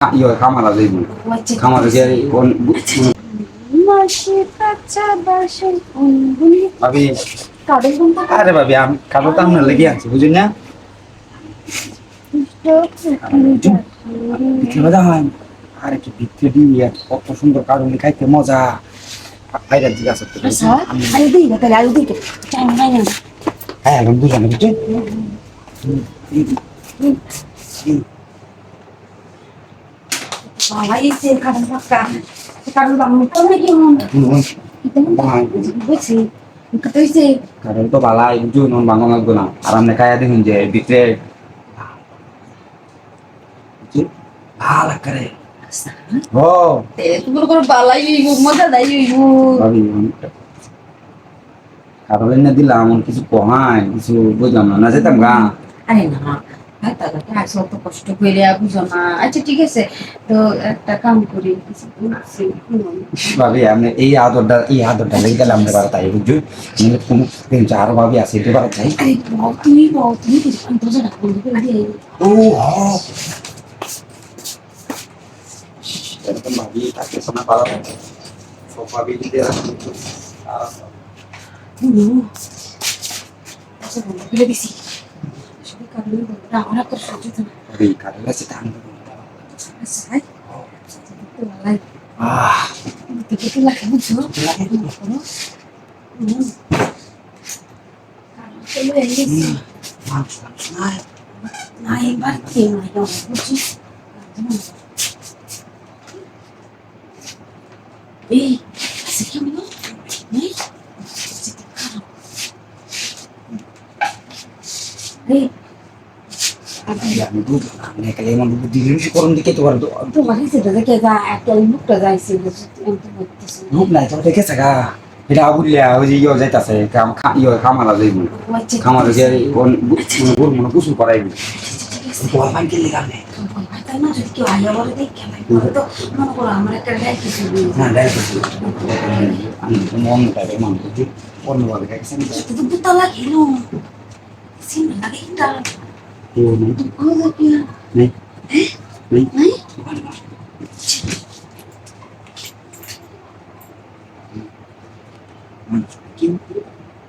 ইয়ে খামারা যাইব খামারা গিয়ে কোন ভাবি আরে ভাবি আমি কালো তো আপনার লেগে আছি বুঝুন না আরে কি ভিতরে দিয়ে কত সুন্দর কারণ খাইতে মজা বাইরে দিকে আছে হ্যাঁ এখন বুঝানো বুঝছে কারণ তো বালাই বুঝুন বাংলা লাগতো না আর আপনি খাইয়া দেখুন যে ভিতরে ভালো করে ও কারণ না দিলাম এমন কিছু কহাই কিছু বুঝলাম না যেতাম গা আরে না তো কষ্ট করে বুঝো না আচ্ছা ঠিক আছে তো একটা কাম করি ভাবি আপনি এই আদরটা লেগে গেলে আপনি বাড়া তাই বুঝছো কোনো আরো ভাবি আছে একটু বাড়া চাই তুমি দরজাটা বন্ধ করে দিয়ে ও এরকম ভাবি তাকে শোনা পাওয়া সব ভাবি যদি ফেলে দিছি আমার তো সচেতন এই কারণ আছে তা আমি বুঝলাম না কালে এমন বুদ্ধি জিনিস করুন দিকে তো পারতো তোমার সেটা দেখে যা একটা মুখটা যাইছে রূপ নাই তো দেখে থাকা এটা আবুলিয়া ওই যে ইয়ে যাইতাছে খামারা যাইব খামারা গিয়ে কোন গরু মনে কুসুম করাইবি বল পান কে লেগা নেই আমার একটা না ডাইরেক্ট আমি মন টাইপের মানুষ বুঝি অন্যভাবে খাইছেন নেই নেই নেই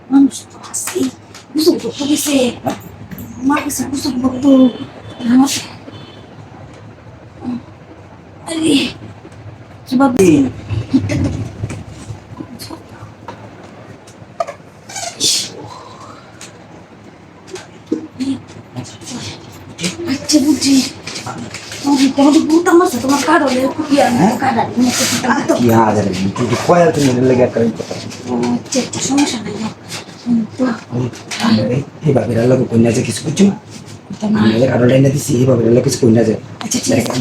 মানুষ তো আছে বুঝুন তো গেছে আমার কাছে বুঝুন তো আরে কি ভাবছি আচ্ছা বুঝছি তোমার কারণে কি হাজার তুই কয়াল তুমি লেগে একটা সমস্যা নাই এই বাবির লোক কন্যা যে কিছু কিছু কারণ দিছি এই বাবির লোক কিছু কন্যা যে আচ্ছা ঠিক আছে